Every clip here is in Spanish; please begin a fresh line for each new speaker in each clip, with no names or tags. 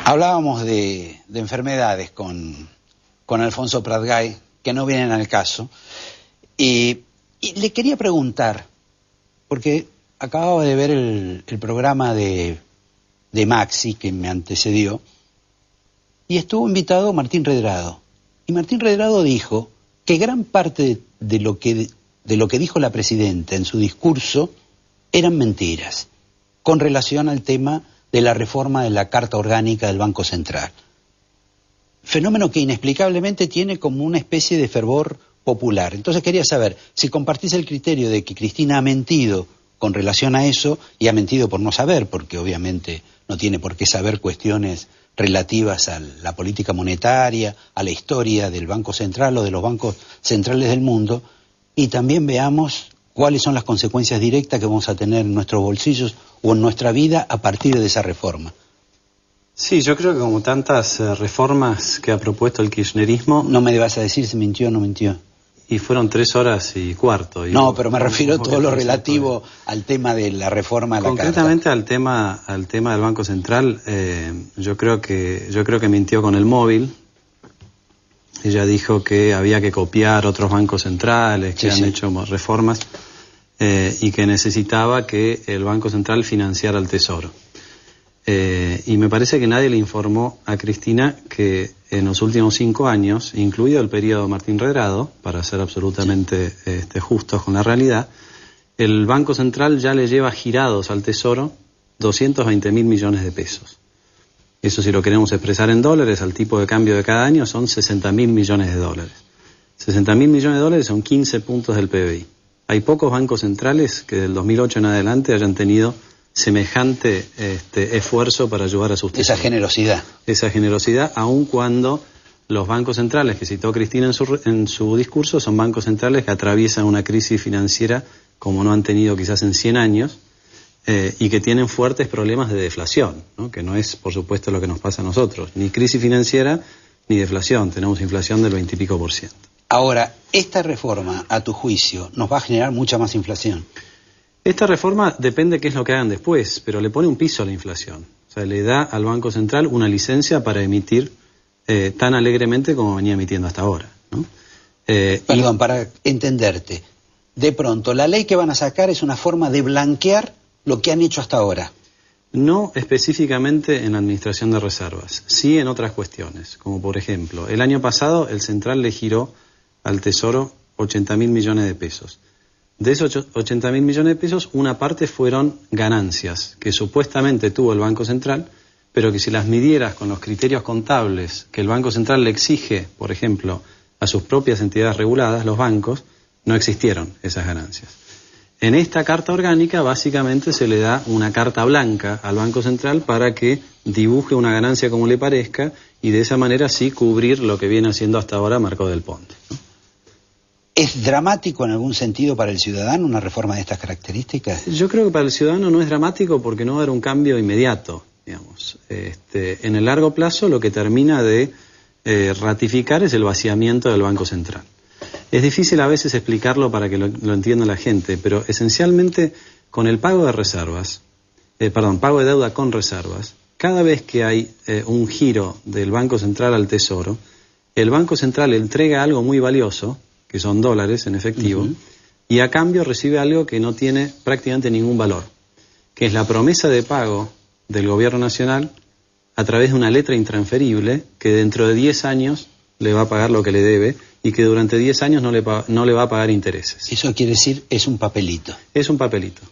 Hablábamos de enfermedades con Alfonso Pratgay, que no vienen al caso, y le quería preguntar, porque acababa de ver el programa de Maxi, que me antecedió, y estuvo invitado Martín Redrado. Y Martín Redrado dijo que gran parte de lo que dijo la presidenta en su discurso eran mentiras, con relación al tema de la reforma de la Carta Orgánica del Banco Central. Fenómeno que inexplicablemente tiene como una especie de fervor popular. Entonces quería saber si compartís el criterio de que Cristina ha mentido con relación a eso, y ha mentido por no saber, porque obviamente no tiene por qué saber cuestiones relativas a la política monetaria, a la historia del Banco Central o de los bancos centrales del mundo, y también veamos cuáles son las consecuencias directas que vamos a tener en nuestros bolsillos o en nuestra vida a partir de esa reforma.
Sí, yo creo que como tantas reformas que ha propuesto el kirchnerismo...
No me vas a decir si mintió o no mintió.
Y fueron 3 horas y cuarto.
No, pero me refiero a todo lo relativo al tema de la reforma de la Carta.
Concretamente al tema del Banco Central, yo creo que mintió con el móvil. Ella dijo que había que copiar otros bancos centrales que han hecho reformas y que necesitaba que el Banco Central financiara el Tesoro. Y me parece que nadie le informó a Cristina que en los últimos 5 años, incluido el periodo Martín Redrado, para ser absolutamente justos con la realidad, el Banco Central ya le lleva girados al Tesoro 220.000 millones de pesos. Eso, si lo queremos expresar en dólares, al tipo de cambio de cada año son 60.000 millones de dólares. 60.000 millones de dólares son 15 puntos del PBI. Hay pocos bancos centrales que del 2008 en adelante hayan tenido semejante esfuerzo para ayudar a sus tesoros. Esa generosidad, aun cuando los bancos centrales que citó Cristina en su discurso son bancos centrales que atraviesan una crisis financiera como no han tenido quizás en 100 años, y que tienen fuertes problemas de deflación, ¿no? Que no es, por supuesto, lo que nos pasa a nosotros. Ni crisis financiera ni deflación. Tenemos inflación del 20 y pico %.
Ahora, esta reforma, a tu juicio, nos va a generar mucha más inflación.
Esta reforma depende qué es lo que hagan después, pero le pone un piso a la inflación. O sea, le da al Banco Central una licencia para emitir tan alegremente como venía emitiendo hasta ahora, ¿no?
Perdón, para entenderte, de pronto, la ley que van a sacar es una forma de blanquear lo que han hecho hasta ahora.
No específicamente en la administración de reservas, sí en otras cuestiones, como por ejemplo, el año pasado el Central le giró al Tesoro 80.000 millones de pesos. De esos 80.000 millones de pesos, una parte fueron ganancias que supuestamente tuvo el Banco Central, pero que si las midieras con los criterios contables que el Banco Central le exige, por ejemplo, a sus propias entidades reguladas, los bancos, no existieron esas ganancias. En esta Carta Orgánica básicamente se le da una carta blanca al Banco Central para que dibuje una ganancia como le parezca y de esa manera sí cubrir lo que viene haciendo hasta ahora Marco del Ponte, ¿no?
¿Es dramático en algún sentido para el ciudadano una reforma de estas características?
Yo creo que para el ciudadano no es dramático porque no va a haber un cambio inmediato, digamos. En el largo plazo lo que termina de ratificar es el vaciamiento del Banco Central. Es difícil a veces explicarlo para que lo entienda la gente, pero esencialmente con el pago de reservas, pago de deuda con reservas, cada vez que hay un giro del Banco Central al Tesoro, el Banco Central le entrega algo muy valioso, que son dólares en efectivo, y a cambio recibe algo que no tiene prácticamente ningún valor, que es la promesa de pago del gobierno nacional a través de una letra intransferible que dentro de 10 años le va a pagar lo que le debe y que durante 10 años no le va a pagar intereses.
Eso quiere decir, es un papelito.
Es un papelito,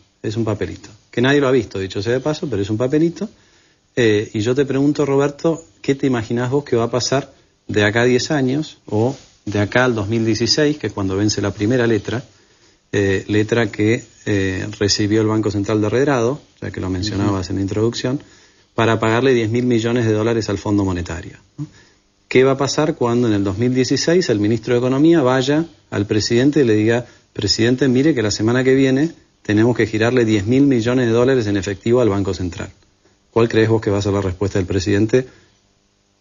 que nadie lo ha visto, dicho sea de paso, pero es un papelito. Y yo te pregunto, Roberto, ¿qué te imaginás vos que va a pasar de acá a 10 años o de acá al 2016, que es cuando vence la primera letra que recibió el Banco Central de Redrado, ya que lo mencionabas en la introducción, para pagarle 10.000 millones de dólares al Fondo Monetario, ¿no? ¿Qué va a pasar cuando en el 2016 el ministro de Economía vaya al presidente y le diga, presidente, mire que la semana que viene tenemos que girarle 10.000 millones de dólares en efectivo al Banco Central? ¿Cuál crees vos que va a ser la respuesta del presidente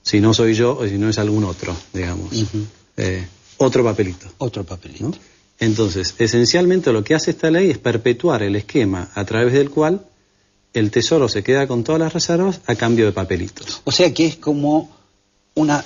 si no soy yo o si no es algún otro, digamos? Otro papelito.
Otro papelito.
¿No? Entonces, esencialmente lo que hace esta ley es perpetuar el esquema a través del cual el Tesoro se queda con todas las reservas a cambio de papelitos.
O sea que es como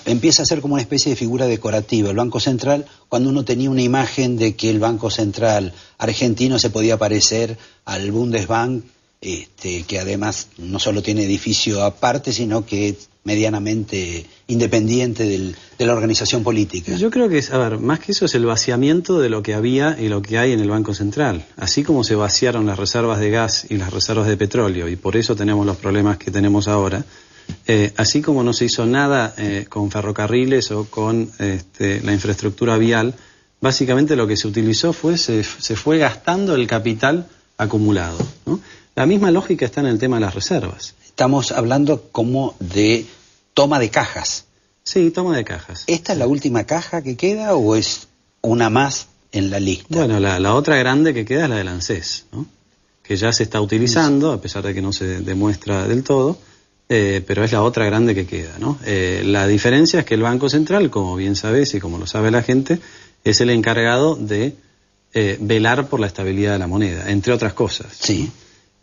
empieza a ser como una especie de figura decorativa el Banco Central, cuando uno tenía una imagen de que el Banco Central argentino se podía parecer al Bundesbank, que además no solo tiene edificio aparte, sino que es medianamente independiente de la organización política.
Yo creo que, más que eso es el vaciamiento de lo que había y lo que hay en el Banco Central. Así como se vaciaron las reservas de gas y las reservas de petróleo, y por eso tenemos los problemas que tenemos ahora, así como no se hizo nada con ferrocarriles o con la infraestructura vial, básicamente lo que se utilizó se fue gastando el capital acumulado, ¿no? La misma lógica está en el tema de las reservas.
Estamos hablando como de toma de cajas.
Sí, toma de cajas.
¿Esta es la última caja que queda o es una más en la lista?
Bueno, la otra grande que queda es la del ANSES, ¿no? Que ya se está utilizando, a pesar de que no se demuestra del todo, pero es la otra grande que queda, ¿no? La diferencia es que el Banco Central, como bien sabes y como lo sabe la gente, es el encargado de velar por la estabilidad de la moneda, entre otras cosas.
Sí.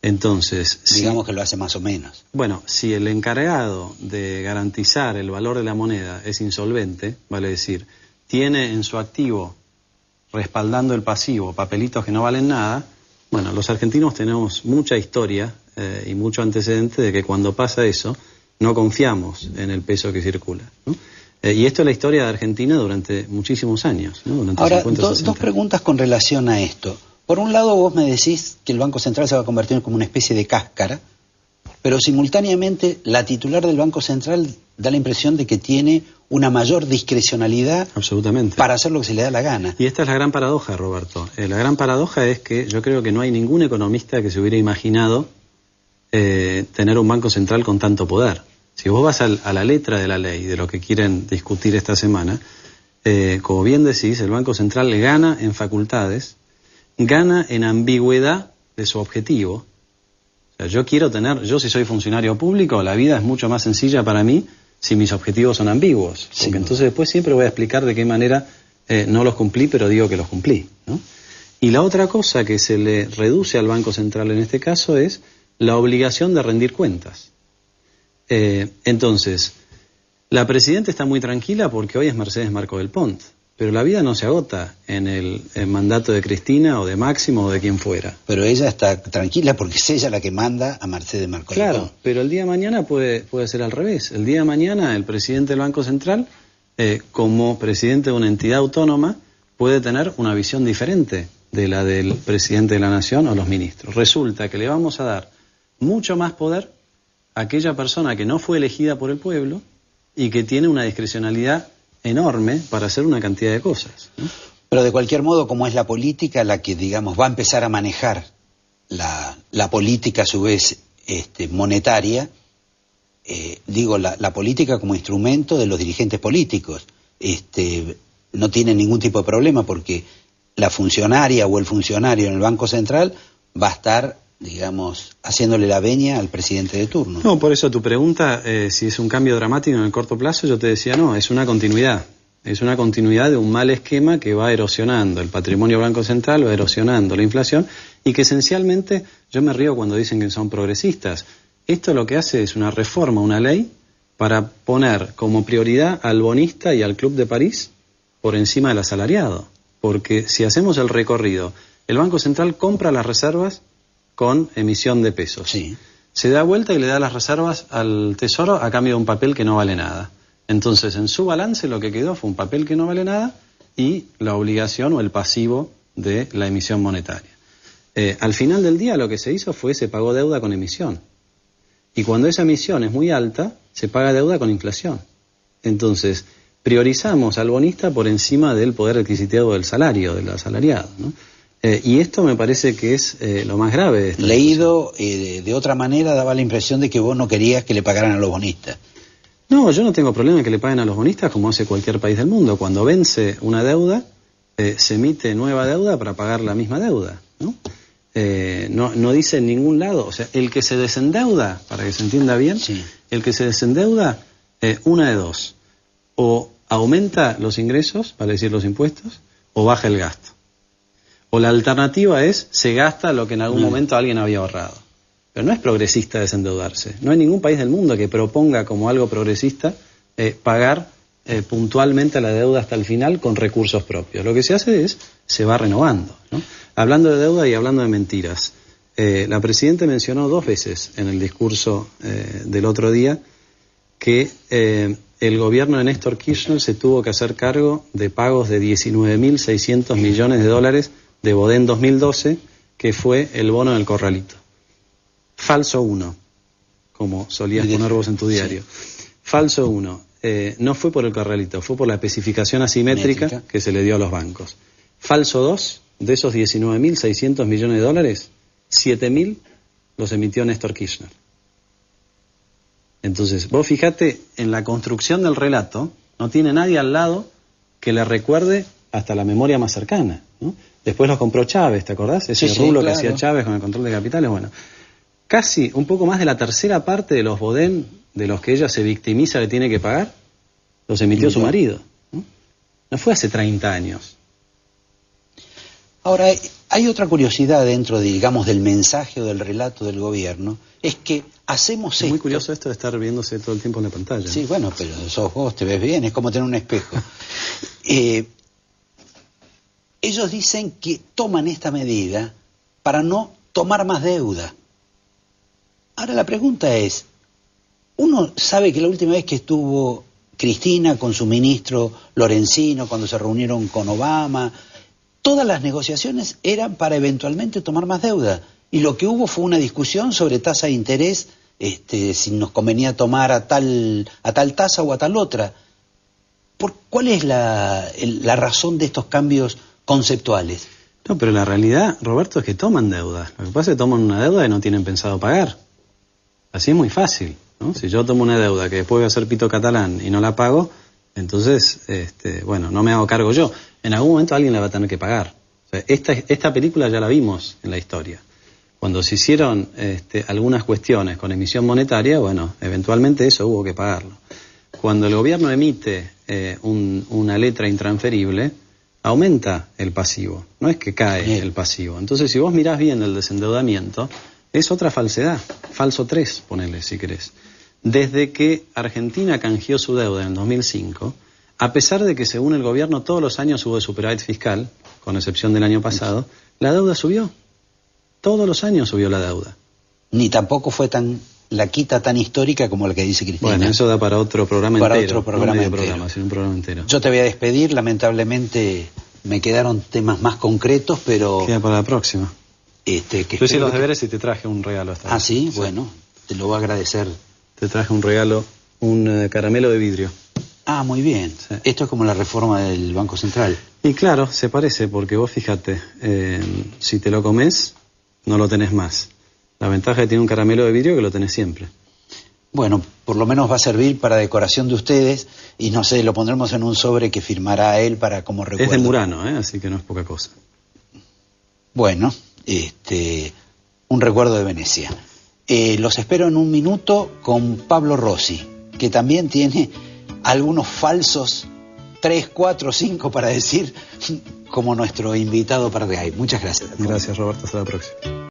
Entonces,
digamos que lo hace más o menos.
Bueno, si el encargado de garantizar el valor de la moneda es insolvente, vale decir, tiene en su activo, respaldando el pasivo, papelitos que no valen nada, bueno, los argentinos tenemos mucha historia y mucho antecedente de que cuando pasa eso, no confiamos en el peso que circula, ¿no? Y esto es la historia de Argentina durante muchísimos años, ¿no? Durante
ahora,
50,
dos preguntas con relación a esto. Por un lado, vos me decís que el Banco Central se va a convertir como una especie de cáscara, pero simultáneamente la titular del Banco Central da la impresión de que tiene una mayor discrecionalidad.
Absolutamente.
Para hacer lo que se le da la gana.
Y esta es la gran paradoja, Roberto. La gran paradoja es que yo creo que no hay ningún economista que se hubiera imaginado tener un Banco Central con tanto poder. Si vos vas a la letra de la ley, de lo que quieren discutir esta semana, como bien decís, el Banco Central gana en facultades, gana en ambigüedad de su objetivo. O sea, yo si soy funcionario público, la vida es mucho más sencilla para mí si mis objetivos son ambiguos. Porque sí, entonces después siempre voy a explicar de qué manera no los cumplí, pero digo que los cumplí, ¿no? Y la otra cosa que se le reduce al Banco Central en este caso es la obligación de rendir cuentas. Entonces, la presidenta está muy tranquila porque hoy es Mercedes Marco del Pont. Pero la vida no se agota en el mandato de Cristina o de Máximo o de quien fuera.
Pero ella está tranquila porque es ella la que manda a Mercedes Marco.
Claro, pero el día de mañana puede ser al revés. El día de mañana el presidente del Banco Central, como presidente de una entidad autónoma, puede tener una visión diferente de la del presidente de la Nación o los ministros. Resulta que le vamos a dar mucho más poder a aquella persona que no fue elegida por el pueblo y que tiene una discrecionalidad enorme para hacer una cantidad de cosas, ¿no?
Pero de cualquier modo, como es la política la que, digamos, va a empezar a manejar la política a su vez monetaria, la política como instrumento de los dirigentes políticos, no tiene ningún tipo de problema porque la funcionaria o el funcionario en el Banco Central va a estar, digamos, haciéndole la veña al presidente de turno.
No, por eso tu pregunta, si es un cambio dramático en el corto plazo, yo te decía no, es una continuidad. Es una continuidad de un mal esquema que va erosionando el patrimonio Banco Central, va erosionando la inflación y que esencialmente, yo me río cuando dicen que son progresistas. Esto lo que hace es una reforma, una ley, para poner como prioridad al bonista y al Club de París por encima del asalariado. Porque si hacemos el recorrido, el Banco Central compra las reservas con emisión de pesos.
Sí.
Se da vuelta y le da las reservas al Tesoro a cambio de un papel que no vale nada. Entonces, en su balance lo que quedó fue un papel que no vale nada y la obligación o el pasivo de la emisión monetaria. Al final del día lo que se hizo fue se pagó deuda con emisión. Y cuando esa emisión es muy alta, se paga deuda con inflación. Entonces, priorizamos al bonista por encima del poder adquisitivo del salario, del asalariado, ¿no? Y esto me parece que es lo más grave de esta
leído de otra manera daba la impresión de que vos no querías que le pagaran a los bonistas.
No, yo no tengo problema en que le paguen a los bonistas como hace cualquier país del mundo. Cuando vence una deuda, se emite nueva deuda para pagar la misma deuda, ¿no? No dice en ningún lado, o sea, el que se desendeuda, para que se entienda bien,
sí,
el que se desendeuda, una de dos, o aumenta los ingresos, vale decir los impuestos, o baja el gasto. O la alternativa es, se gasta lo que en algún momento alguien había ahorrado. Pero no es progresista desendeudarse. No hay ningún país del mundo que proponga como algo progresista pagar puntualmente la deuda hasta el final con recursos propios. Lo que se hace es, se va renovando, ¿no? Hablando de deuda y hablando de mentiras. La Presidenta mencionó 2 veces en el discurso del otro día que el gobierno de Néstor Kirchner se tuvo que hacer cargo de pagos de 19.600 millones de dólares de Bodén 2012, que fue el bono del corralito. Falso 1, como solías poner vos en tu diario. Sí. Falso 1, no fue por el corralito, fue por la especificación asimétrica que se le dio a los bancos. Falso 2, de esos 19.600 millones de dólares, 7.000 los emitió Néstor Kirchner. Entonces, vos fijate, en la construcción del relato, no tiene nadie al lado que le recuerde hasta la memoria más cercana, ¿no? Después los compró Chávez, ¿te acordás? Ese rulo claro, que hacía Chávez con el control de capitales. Bueno, casi un poco más de la tercera parte de los Bodén, de los que ella se victimiza que tiene que pagar, los emitió su marido, ¿no? No fue hace 30 años.
Ahora, hay otra curiosidad dentro, digamos, del mensaje o del relato del gobierno, es que hacemos esto...
Es muy curioso esto de estar viéndose todo el tiempo en la pantalla.
Sí, ¿no? Bueno, pero sos vos, te ves bien, es como tener un espejo. Ellos dicen que toman esta medida para no tomar más deuda. Ahora la pregunta es, uno sabe que la última vez que estuvo Cristina con su ministro Lorenzino, cuando se reunieron con Obama, todas las negociaciones eran para eventualmente tomar más deuda. Y lo que hubo fue una discusión sobre tasa de interés, si nos convenía tomar a tal tasa o a tal otra. ¿Cuál es la razón de estos cambios conceptuales?
No, pero la realidad, Roberto, es que toman deuda. Lo que pasa es que toman una deuda y no tienen pensado pagar. Así es muy fácil, ¿no? Si yo tomo una deuda que después voy a hacer pito catalán y no la pago, entonces, bueno, no me hago cargo yo. En algún momento alguien la va a tener que pagar. O sea, esta película ya la vimos en la historia. Cuando se hicieron algunas cuestiones con emisión monetaria, bueno, eventualmente eso hubo que pagarlo. Cuando el gobierno emite una letra intransferible, aumenta el pasivo, no es que cae el pasivo. Entonces, si vos mirás bien el desendeudamiento, es otra falsedad, falso 3, ponele si querés. Desde que Argentina canjeó su deuda en el 2005, a pesar de que según el gobierno todos los años hubo superávit fiscal, con excepción del año pasado, la deuda subió. Todos los años subió la deuda.
Ni tampoco fue la quita tan histórica como la que dice Cristina.
Bueno, eso da para otro programa entero.
Para otro programa
no
entero.
Programa, sino un programa entero.
Yo te voy a despedir, lamentablemente me quedaron temas más concretos, pero...
Queda para la próxima.
Que
yo hice los deberes y te traje un regalo esta vez.
Ah, ¿sí? Sí. Bueno, te lo voy a agradecer.
Te traje un regalo, un caramelo de vidrio.
Ah, muy bien. Sí. Esto es como la reforma del Banco Central.
Y claro, se parece, porque vos fíjate, si te lo comes, no lo tenés más. La ventaja de tener un caramelo de vidrio es que lo tenés siempre.
Bueno, por lo menos va a servir para decoración de ustedes y no sé, lo pondremos en un sobre que firmará él para como recuerdo.
Es de Murano, así que no es poca cosa.
Bueno, un recuerdo de Venecia. Los espero en un minuto con Pablo Rossi, que también tiene algunos falsos 3, 4, 5 para decir, como nuestro invitado Pradgay. Muchas gracias.
Gracias, Roberto. Hasta la próxima.